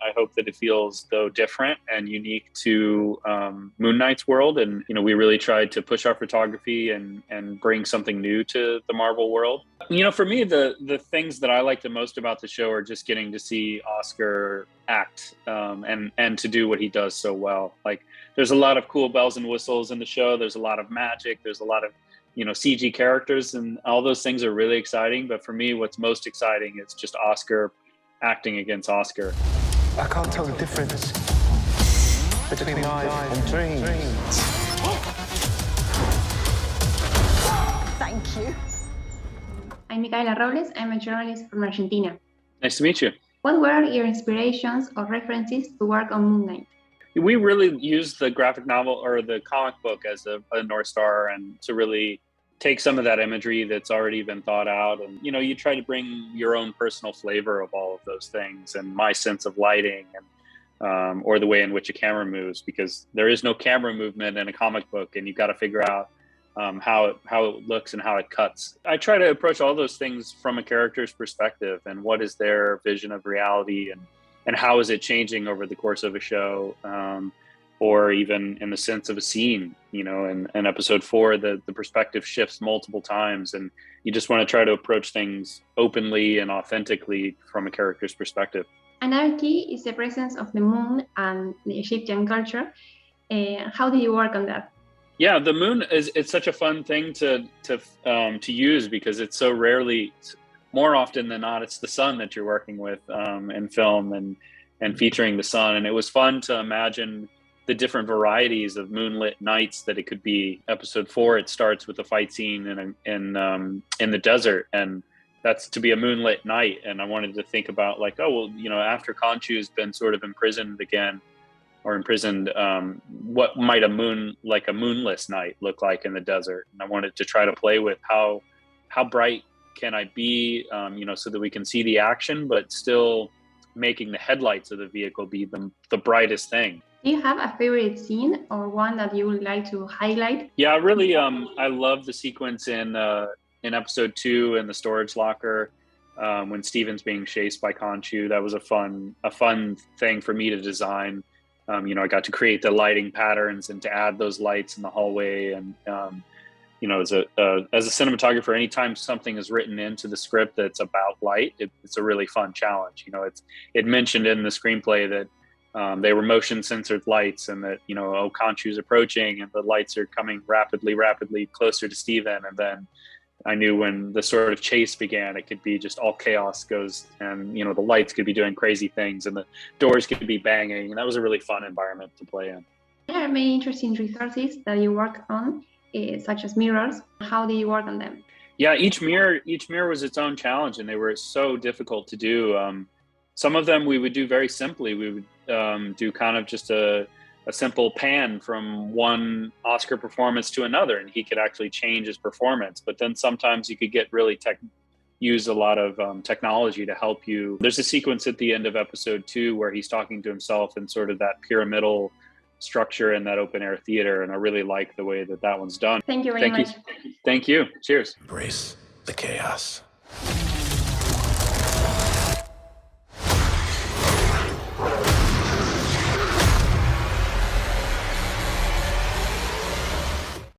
I hope that it feels though different and unique to Moon Knight's world. And, we really tried to push our photography and bring something new to the Marvel world. For me, the things that I like the most about the show are just getting to see Oscar act and to do what he does so well. Like, there's a lot of cool bells and whistles in the show. There's a lot of magic. There's a lot of CG characters, and all those things are really exciting. But for me, what's most exciting is just Oscar acting against Oscar. I can't tell the difference between life and dreams. Thank you. I'm Micaela Robles. I'm a journalist from Argentina. Nice to meet you. What were your inspirations or references to work on Moon Knight? We really used the graphic novel or the comic book as a North Star, and to really take some of that imagery that's already been thought out. And, you try to bring your own personal flavor of all of those things, and my sense of lighting and or the way in which a camera moves, because there is no camera movement in a comic book, and you've got to figure out how it looks and how it cuts. I try to approach all those things from a character's perspective, and what is their vision of reality, and how is it changing over the course of a show, or even in the sense of a scene. In episode 4, the perspective shifts multiple times, and you just want to try to approach things openly and authentically from a character's perspective. Another key is the presence of the moon and the Egyptian culture. How do you work on that? Yeah, the moon it's such a fun thing to use, because it's so rarely, more often than not, it's the sun that you're working with in film and featuring the sun. And it was fun to imagine the different varieties of moonlit nights that it could be. Episode 4, it starts with a fight scene in the desert, and that's to be a moonlit night. And I wanted to think about, like, after Khonshu's been sort of imprisoned again, what might a moonless night look like in the desert? And I wanted to try to play with how bright can I be, so that we can see the action, but still making the headlights of the vehicle be the brightest thing. Do you have a favorite scene or one that you would like to highlight? Yeah, really, I love the sequence in episode 2 in the storage locker, when Steven's being chased by Khonshu. That was a fun thing for me to design. I got to create the lighting patterns and to add those lights in the hallway. And as a cinematographer, anytime something is written into the script that's about light, it's a really fun challenge. It mentioned in the screenplay that they were motion censored lights, and that, Khonshu's approaching and the lights are coming rapidly closer to Steven. And then I knew when the sort of chase began, it could be just all chaos goes, and, the lights could be doing crazy things and the doors could be banging. And that was a really fun environment to play in. There are many interesting resources that you work on, such as mirrors. How do you work on them? Yeah, each mirror was its own challenge, and they were so difficult to do. Some of them we would do very simply. We would do kind of just a simple pan from one Oscar performance to another, and he could actually change his performance. But then sometimes you could get really use a lot of technology to help you. There's a sequence at the end of episode 2 where he's talking to himself in sort of that pyramidal structure in that open air theater, and I really like the way that one's done. Thank you very much. Thank you. Cheers. Embrace the chaos.